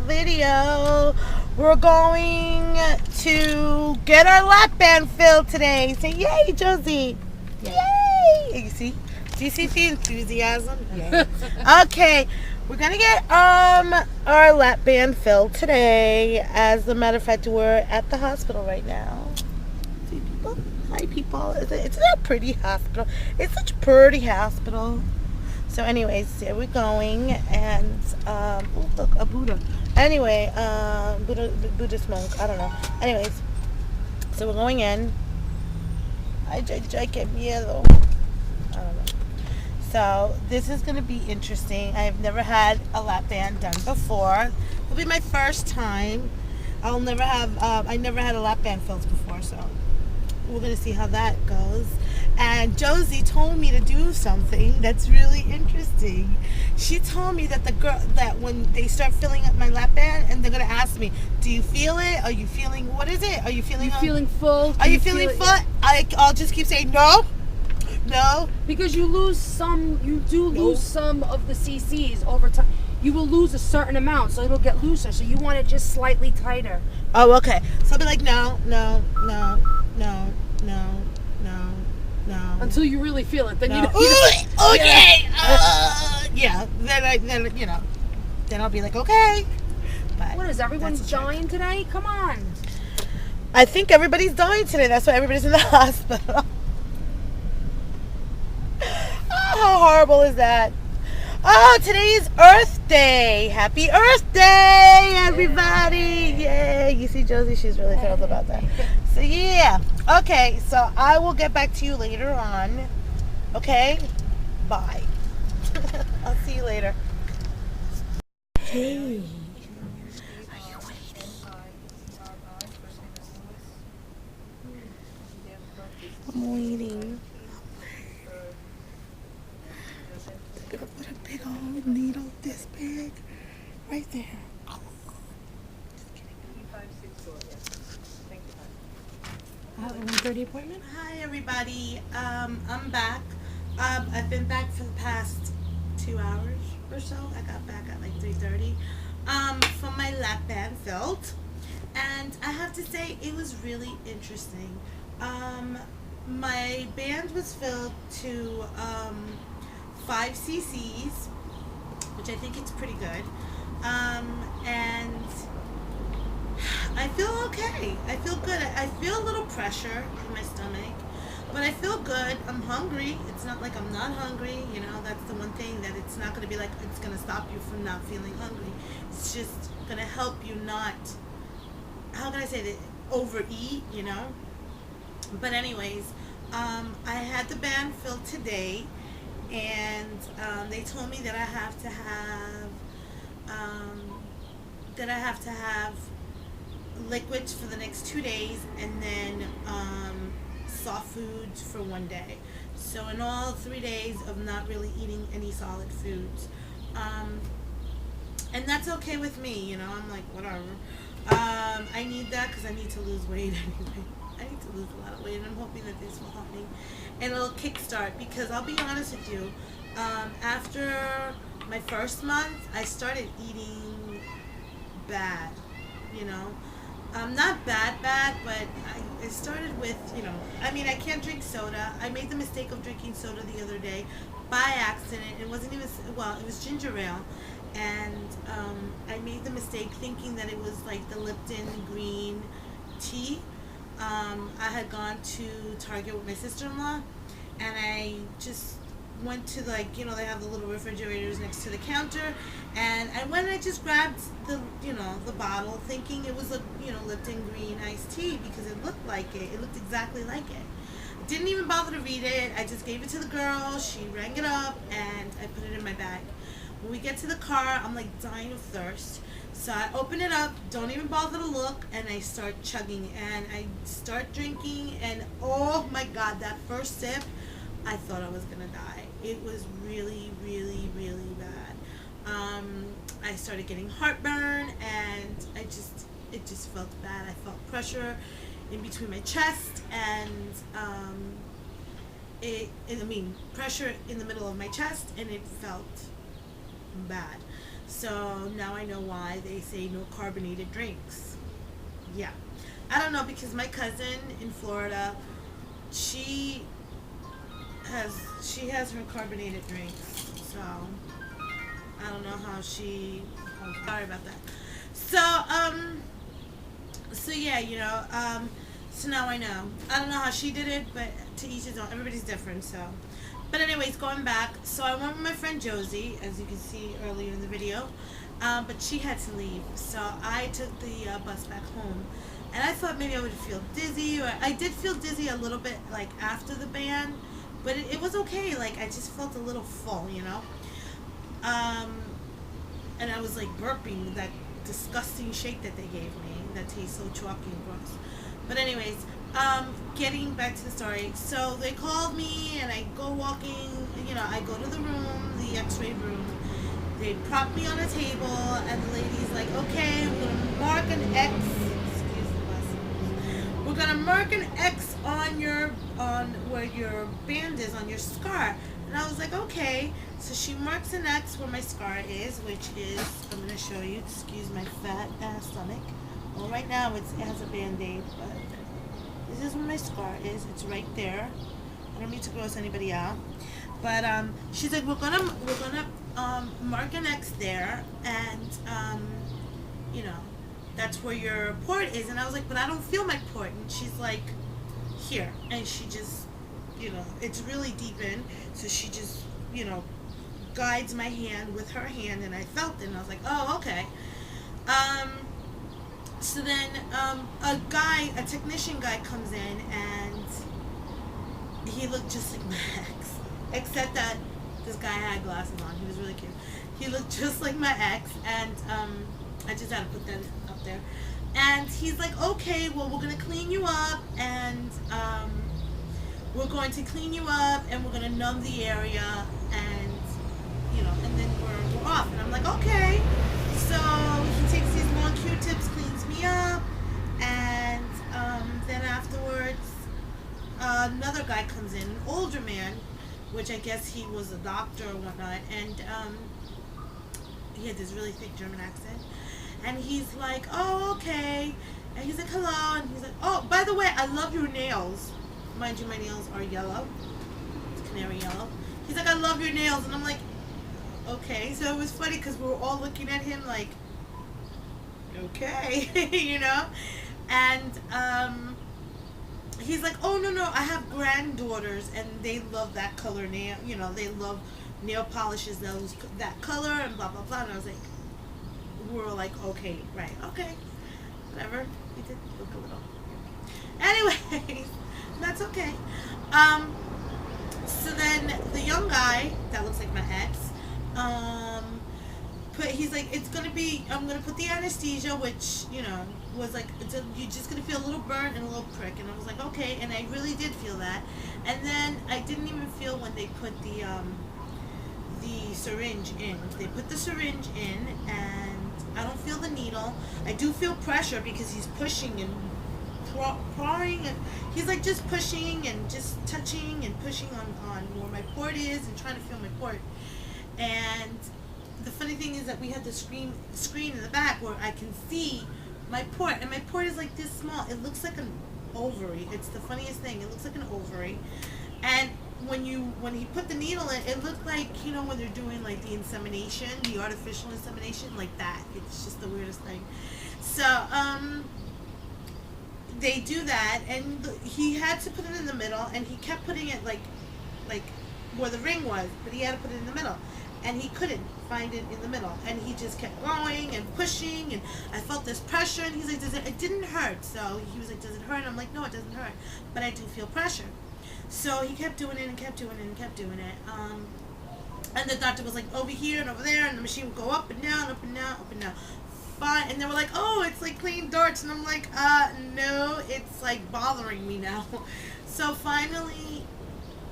video. We're going to get our lap band filled today. Say yay, Josie. Yay. You see? Do you see the enthusiasm? Yay. Okay. We're going to get our lap band filled today. As a matter of fact, we're at the hospital right now. See people? Hi, people. It's a pretty hospital. It's such a pretty hospital. So anyways, here we're going, and oh look, a Buddha. Anyway, Buddhist monk, I don't know. Anyways, so we're going in. I get miedo. I don't know. So this is gonna be interesting. I've never had a lap band done before. It'll be my first time. I never had a lap band filled before, so we're gonna see how that goes. And Josie told me to do something that's really interesting. She told me that when they start filling up my lap band, and they're gonna ask me, "Do you feel it? Are you feeling? What is it? Are you feeling? Feeling full? Are you feeling full?" I'll just keep saying no. Because you lose some. You do lose some of the cc's over time. You will lose a certain amount, so it'll get looser. So you want it just slightly tighter. Oh, okay. So I'll be like, no. Until you really feel it, then No. you. Okay. Yeah. Then I'll be like, okay. But What is everyone's dying today? Come on. I think everybody's dying today. That's why everybody's in the hospital. How horrible is that? Oh, today is Earth Day. Happy Earth Day, everybody. Yay. You see Josie, she's really thrilled about that. So, yeah. Okay, so I will get back to you later on. Okay? Bye. I'll see you later. Hey. Are you waiting? I'm waiting. I'm gonna put a big old needle this big right there. Just kidding. I have a 1:30 appointment. Hi everybody. I'm back. I've been back for the past 2 hours or so. I got back at like 3:30. For my lap band filled, and I have to say it was really interesting. My band was filled to 5 cc's, which I think it's pretty good. And I feel okay. I feel good. I feel a little pressure in my stomach, but I feel good. I'm hungry. It's not like I'm not hungry. You know, that's the one thing, that it's not going to be like it's going to stop you from not feeling hungry. It's just going to help you not, how can I say that, overeat, you know? But anyways, I had the band filled today, and they told me that I have to have liquids for the next 2 days, and then soft foods for 1 day. So in all 3 days of not really eating any solid foods, and that's okay with me. You know, I'm like, whatever. I need that because I need to lose weight anyway. I need to lose a lot of weight, and I'm hoping that this will help me, and it'll kickstart. Because I'll be honest with you, after my first month, I started eating bad. You know, not bad, but I started with, you know, I mean, I can't drink soda. I made the mistake of drinking soda the other day by accident. It wasn't even, well, it was ginger ale, and I made the mistake thinking that it was like the Lipton green tea. I had gone to Target with my sister-in-law, and I just went to, like, you know, they have the little refrigerators next to the counter, and I went and I just grabbed the, you know, the bottle, thinking it was a, you know, Lipton green iced tea, because it looked like it. It looked exactly like it. Didn't even bother to read it. I just gave it to the girl. She rang it up, and I put it in my bag. When we get to the car, I'm like dying of thirst. So I open it up, don't even bother to look, and I start chugging, and I start drinking, and oh my God, that first sip, I thought I was gonna die. It was really, really, really bad. I started getting heartburn, and it just felt bad. I felt pressure in between my chest, and pressure in the middle of my chest, and it felt bad. So now I know why they say no carbonated drinks. Yeah. I don't know because my cousin in Florida, she she has her carbonated drinks. So I don't know how she. Oh, sorry about that. So so yeah, so now I know. I don't know how she did it, but to each his own. Everybody's different. So, but anyways, going back. So I went with my friend Josie, as you can see earlier in the video, but she had to leave, so I took the bus back home. And I thought maybe I would feel dizzy, or I did feel dizzy a little bit, like after the band, but it was okay. Like I just felt a little full. Um, and I was like burping that disgusting shake that they gave me that tastes so chalky and gross. But anyways, getting back to the story. So they called me and I go walking, I go to the room, the x-ray room. They prop me on a table and the lady's like, okay, we're gonna mark an X. Excuse the bus. We're gonna mark an X on where your band is, on your scar. And I was like, okay. So she marks an X where my scar is, which is, I'm going to show you. Excuse my fat ass stomach. Well, right now it has a Band-Aid, but this is where my scar is. It's right there. I don't mean to gross anybody out. But she's like, we're gonna mark an X there, and that's where your port is. And I was like, but I don't feel my port. And she's like, here. And she just, it's really deep in. So she just, guides my hand with her hand, and I felt it, and I was like, oh, okay. So then a technician guy comes in, and he looked just like my ex, except that this guy had glasses on. He was really cute. He looked just like my ex, and I just had to put that up there. And he's like, okay, well, we're gonna clean you up, and we're going to clean you up, and we're gonna numb the area, and and then we're off. And I'm like, okay. So he takes these long Q-tips, cleans me up, and then afterwards, another guy comes in, an older man, which I guess he was a doctor or whatnot, and he had this really thick German accent, and he's like, oh, okay, and he's like, hello, and he's like, oh, by the way, I love your nails. Mind you, my nails are yellow. It's canary yellow. He's like, I love your nails, and I'm like, okay. So it was funny because we were all looking at him like, okay, and he's like, oh, no, I have granddaughters, and they love that color nail, they love nail polishes that color, and blah, blah, blah. And I was like, we were like, okay, right, okay, whatever. He did look a little. Anyways, that's okay. So then the young guy that looks like my ex, he's like, I'm gonna put the anesthesia, which was like, you're just gonna feel a little burn and a little prick. And I was like, okay, and I really did feel that. And then I didn't even feel when they put the syringe in. They put the syringe in, and I don't feel the needle. I do feel pressure because he's pushing and pawing, and he's like just pushing and just touching and pushing on where my port is and trying to feel my port. And the funny thing is that we had the screen in the back where I can see my port, and my port is like this small. It looks like an ovary. It's the funniest thing. It looks like an ovary. And when he put the needle in, it looked like, when they're doing like the insemination, the artificial insemination, like that. It's just the weirdest thing. So they do that, and he had to put it in the middle, and he kept putting it like where the ring was, but he had to put it in the middle, and he couldn't find it in the middle, and he just kept going and pushing, and I felt this pressure, and he's like, it didn't hurt. So he was like, does it hurt? And I'm like, no, it doesn't hurt, but I do feel pressure. So he kept doing it and kept doing it and kept doing it. And the doctor was like, over here and over there, and the machine would go up and down, up and down, up and down. Fine. And they were like, oh, it's like clean darts. And I'm like, no, it's like bothering me now. So finally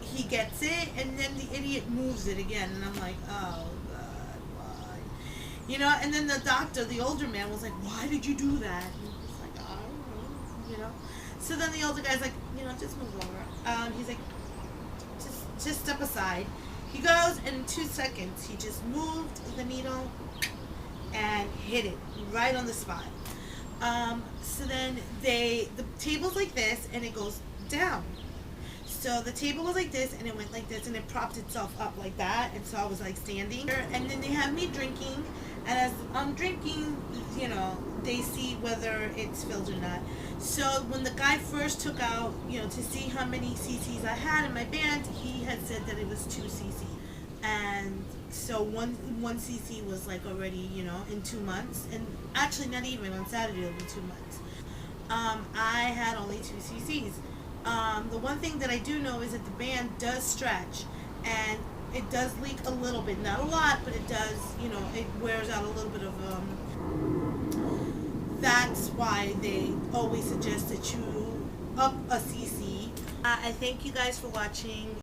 he gets it, and then the idiot moves it again, and I'm like, oh God, why? And then the doctor, the older man, was like, why did you do that? And I was like, I don't know, So then the older guy's like, just move over. He's like, just step aside. He goes, and in 2 seconds he just moved the needle and hit it right on the spot. So then the table's like this and it goes down. So the table was like this and it went like this and it propped itself up like that, and so I was like standing. And then they have me drinking, and as I'm drinking, they see whether it's filled or not. So when the guy first took out, to see how many cc's I had in my band, he had said that it was 2 cc. And so one cc was like already, in 2 months, and actually not even on Saturday it'll be 2 months. I had only 2 cc's. The one thing that I do know is that the band does stretch, and it does leak a little bit, not a lot, but it does, it wears out a little bit of, that's why they always suggest that you up a cc. I thank you guys for watching.